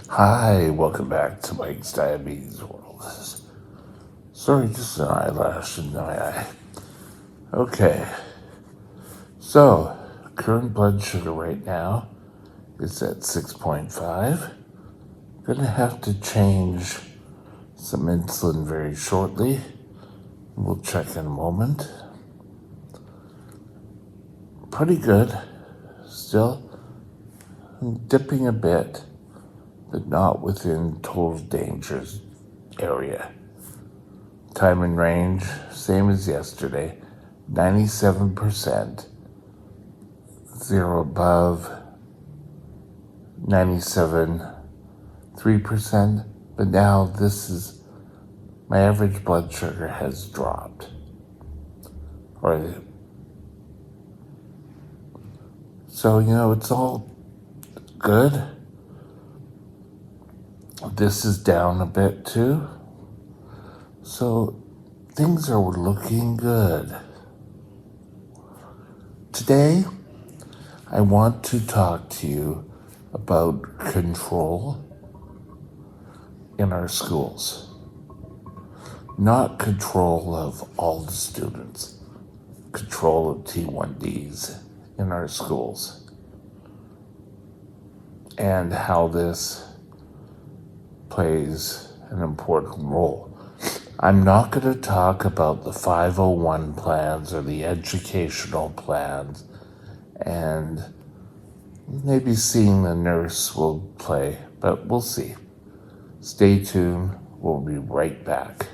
Hi, welcome back to Mike's Diabetes World. Sorry, just an eyelash in my eye. Okay, so current blood sugar right now is at 6.5. Gonna have to change some insulin very shortly. We'll check in a moment. Pretty good. Still dipping a bit, but not within total danger area. Time and range, same as yesterday, 97%, 0 above, 97, 3%, but now this is, my average blood sugar has dropped. So, it's all good. This is down a bit too. So things are looking good. Today, I want to talk to you about control in our schools. Not control of all the students, control of T1Ds in our schools. And how this plays an important role. I'm not going to talk about the 501 plans or the educational plans, and maybe seeing the nurse will play, but we'll see. Stay tuned. We'll be right back.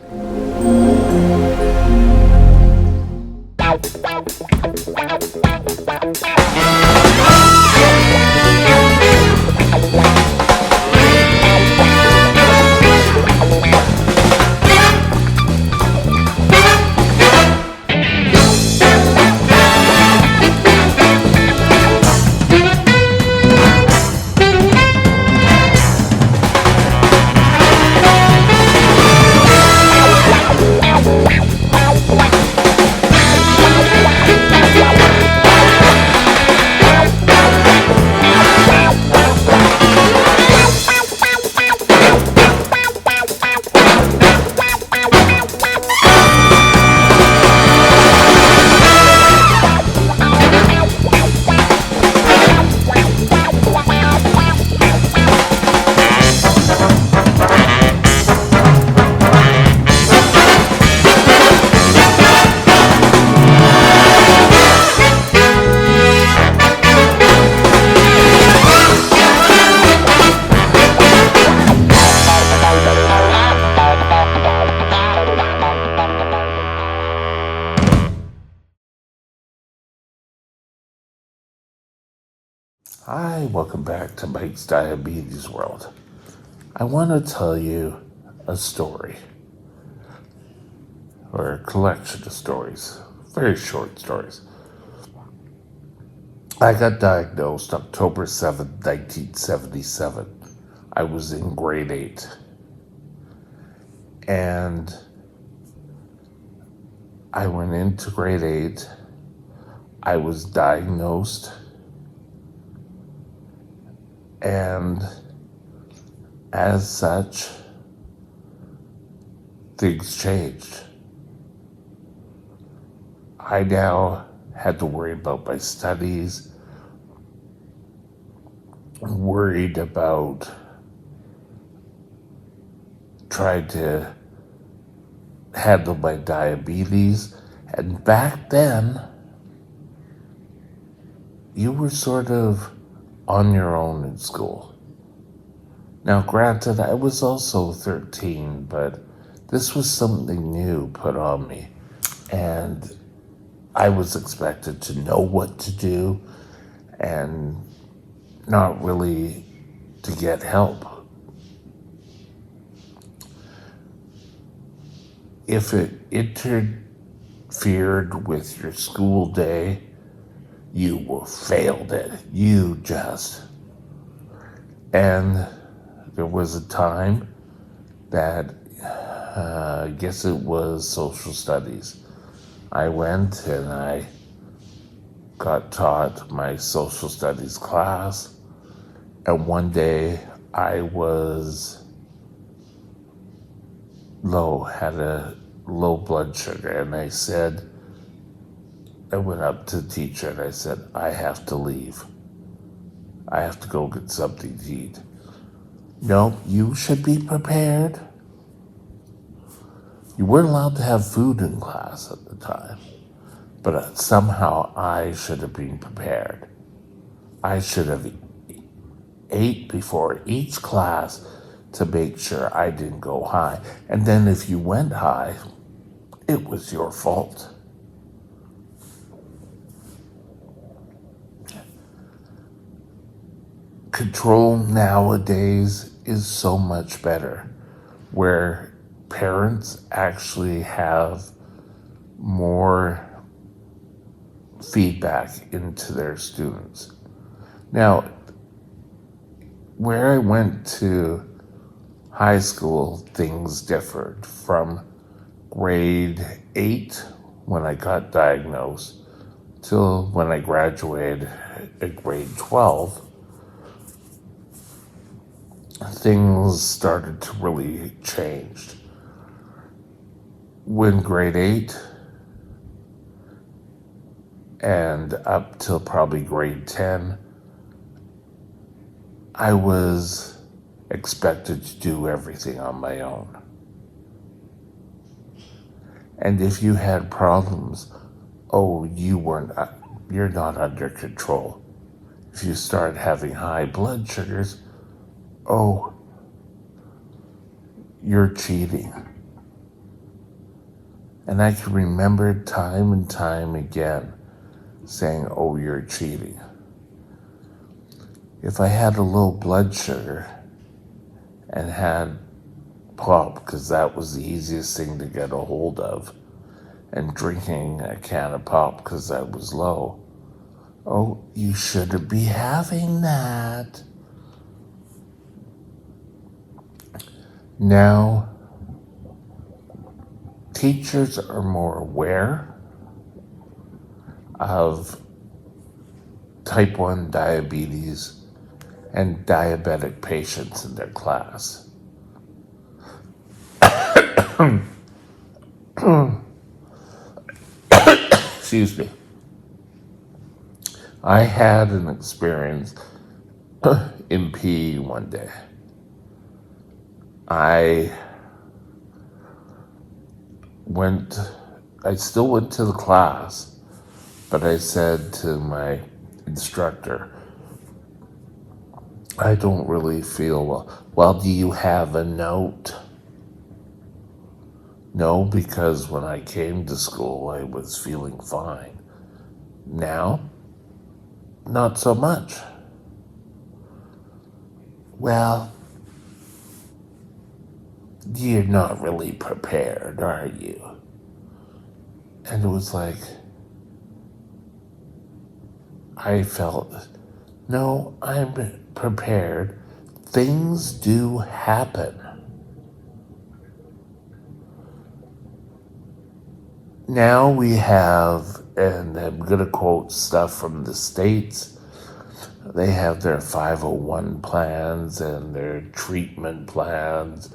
Hi, welcome back to Mike's Diabetes World. I want to tell you a story, or a collection of stories, very short stories. I got diagnosed October 7th, 1977. I was in grade 8. And I went into grade 8. I was diagnosed. And as such, things changed. I now had to worry about my studies, worried about trying to handle my diabetes. And back then, you were sort of on your own in school. Now, granted, I was also 13, but this was something new put on me. And I was expected to know what to do and not really to get help. If it interfered with your school day, you failed it. And there was a time that, I guess it was social studies. I went and I got taught my social studies class. And one day I was low, had a low blood sugar, and I went up to the teacher and I said, I have to leave. I have to go get something to eat. No, you should be prepared. You weren't allowed to have food in class at the time, but somehow I should have been prepared. I should have ate before each class to make sure I didn't go high. And then if you went high, it was your fault. Control nowadays is so much better, where parents actually have more feedback into their students. Now, where I went to high school, things differed from grade 8 when I got diagnosed till when I graduated at grade 12. Things started to really change. When grade 8 and up till probably grade 10, I was expected to do everything on my own. And if you had problems, you're not under control. If you start having high blood sugars, you're cheating. And I can remember time and time again saying, you're cheating. If I had a low blood sugar and had pop, because that was the easiest thing to get a hold of, and drinking a can of pop because I was low, you shouldn't be having that. Now, teachers are more aware of type 1 diabetes and diabetic patients in their class. Excuse me. I had an experience in PE one day. I still went to the class, but I said to my instructor, I don't really feel well. Well, do you have a note? No, because when I came to school, I was feeling fine. Now, not so much. Well, you're not really prepared, are you? And it was like, I felt, no, I'm prepared. Things do happen. Now we have, and I'm going to quote stuff from the States, they have their 501 plans and their treatment plans.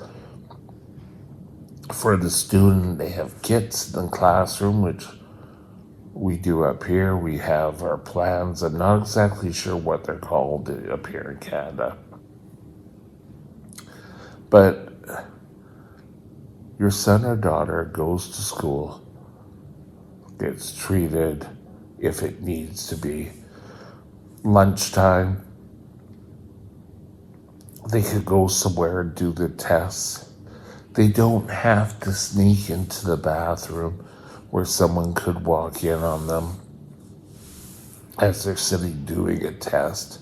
For the student, they have kits in the classroom, which we do up here. We have our plans. I'm not exactly sure what they're called up here in Canada. But your son or daughter goes to school, gets treated if it needs to be. Lunchtime, they could go somewhere and do the tests. They don't have to sneak into the bathroom where someone could walk in on them as they're sitting doing a test.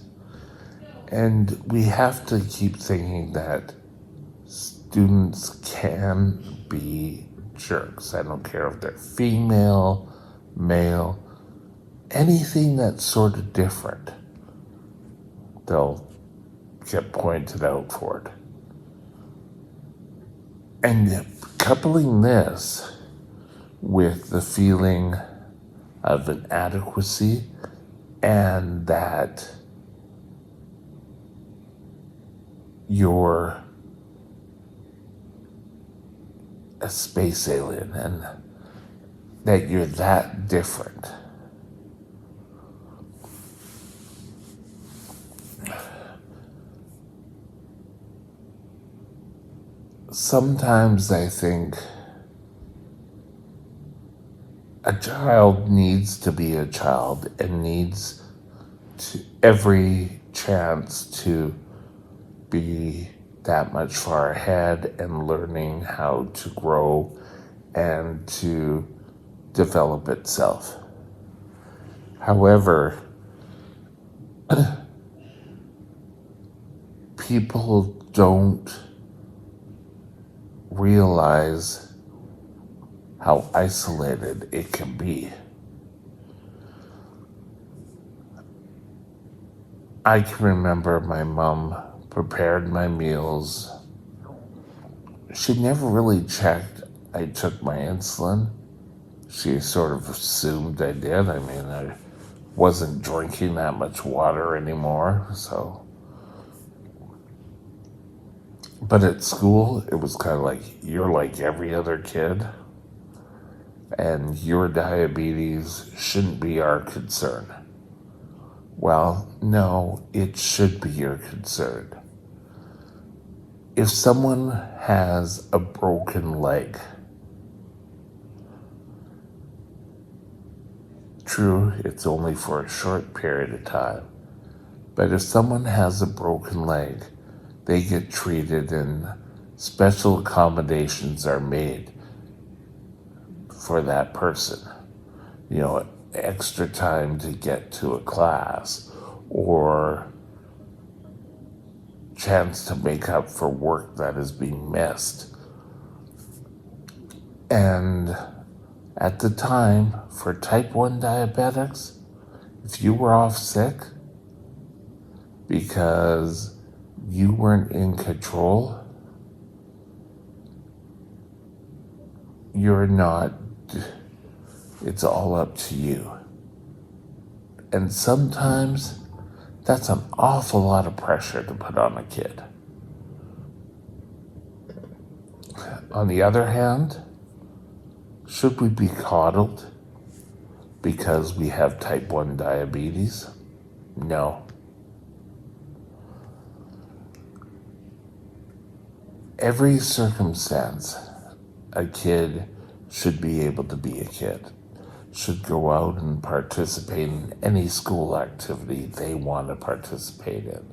And we have to keep thinking that students can be jerks. I don't care if they're female, male, anything that's sort of different, they'll get pointed out for it. And coupling this with the feeling of inadequacy and that you're a space alien and that you're that different. Sometimes I think a child needs to be a child and needs every chance to be that much far ahead and learning how to grow and to develop itself. However, people don't realize how isolated it can be. I can remember my mom prepared my meals. She never really checked I took my insulin. She sort of assumed I did. I mean, I wasn't drinking that much water anymore, so. But at school, it was kind of like, you're like every other kid, and your diabetes shouldn't be our concern. Well, no, it should be your concern. If someone has a broken leg, true, it's only for a short period of time, but if someone has a broken leg, they get treated and special accommodations are made for that person. You know, extra time to get to a class or chance to make up for work that is being missed. And at the time, for type 1 diabetics, if you were off sick because you weren't in control, you're not, it's all up to you. And sometimes that's an awful lot of pressure to put on a kid. On the other hand, should we be coddled because we have type 1 diabetes? No. Every circumstance, a kid should be able to be a kid, should go out and participate in any school activity they want to participate in.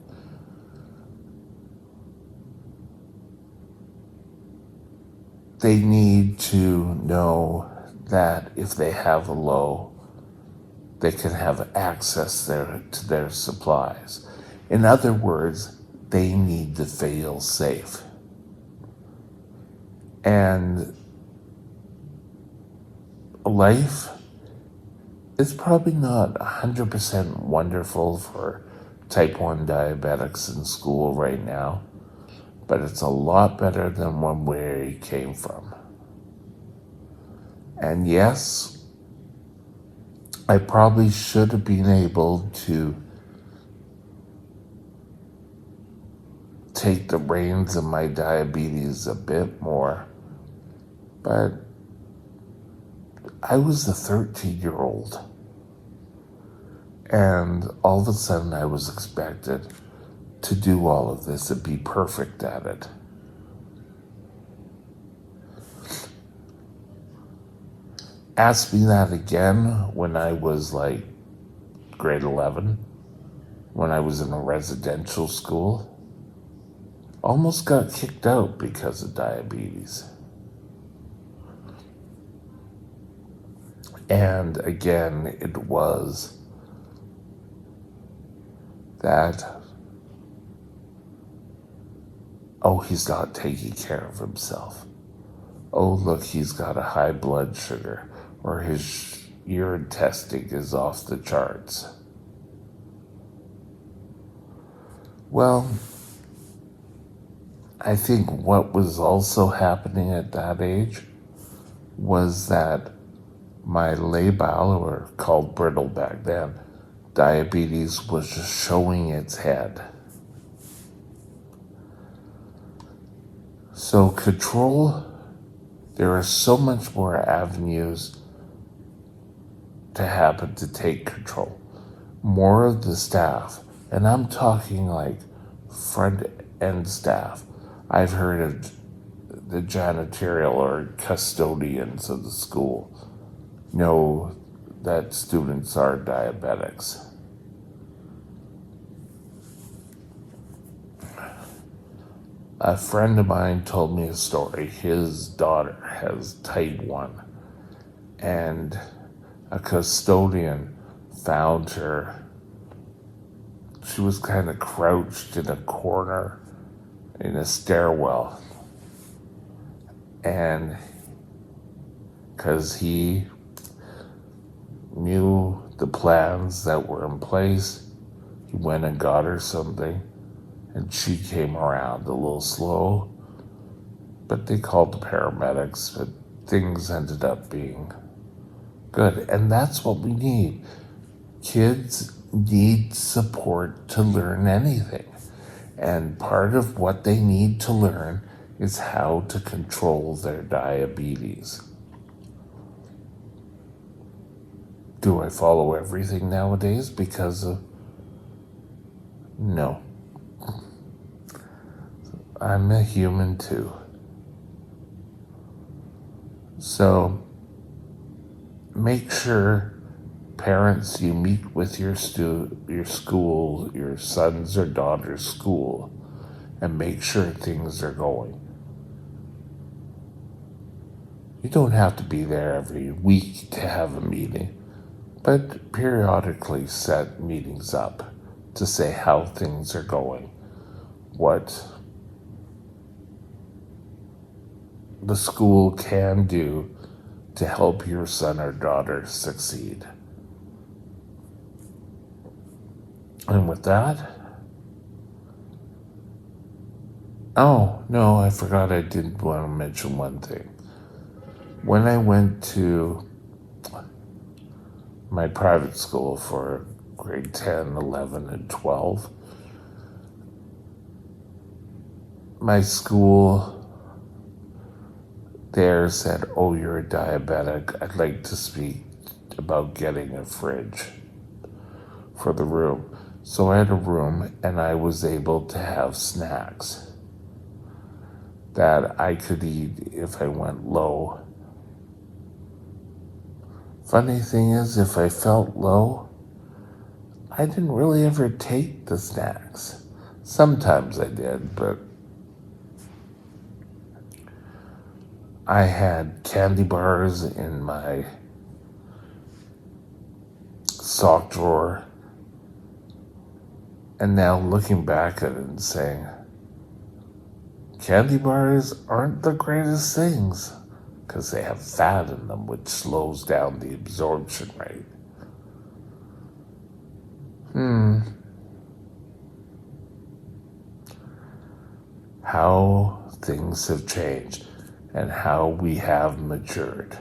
They need to know that if they have a low, they can have access to their supplies. In other words, they need to feel safe. And life is probably not 100% wonderful for type 1 diabetics in school right now, but it's a lot better than where he came from. And yes, I probably should have been able to take the reins of my diabetes a bit more, but I was a 13-year-old, and all of a sudden I was expected to do all of this and be perfect at it. Ask me that again when I was like grade 11, when I was in a residential school. Almost got kicked out because of diabetes. And again, it was that, oh, he's not taking care of himself. Oh, look, he's got a high blood sugar, or his urine testing is off the charts. Well, I think what was also happening at that age was that my labile, or called brittle back then, diabetes was just showing its head. So control, there are so much more avenues to happen to take control. More of the staff, and I'm talking like front end staff. I've heard of the janitorial or custodians of the school know that students are diabetics. A friend of mine told me a story. His daughter has type 1, and a custodian found her. She was kind of crouched in a corner in a stairwell. And because he knew the plans that were in place, he went and got her something, and she came around a little slow. But they called the paramedics, but things ended up being good. And that's what we need. Kids need support to learn anything. And part of what they need to learn is how to control their diabetes. Do I follow everything nowadays because of... No. I'm a human too. So make sure, parents, you meet with your school, your son's or daughter's school, and make sure things are going. You don't have to be there every week to have a meeting, but periodically set meetings up to say how things are going, what the school can do to help your son or daughter succeed. And with that, oh, no, I forgot I did want to mention one thing. When I went to my private school for grade 10, 11, and 12, my school there said, "Oh, you're a diabetic. I'd like to speak about getting a fridge for the room." So I had a room, and I was able to have snacks that I could eat if I went low. Funny thing is, if I felt low, I didn't really ever take the snacks. Sometimes I did, but I had candy bars in my sock drawer. And now looking back at it and saying, candy bars aren't the greatest things because they have fat in them, which slows down the absorption rate. How things have changed and how we have matured.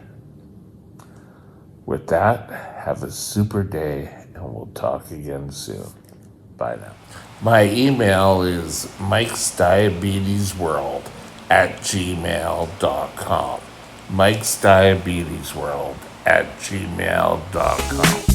With that, have a super day, and we'll talk again soon. Bye now. My email is mikesdiabetesworld@gmail.com. mikesdiabetesworld@gmail.com.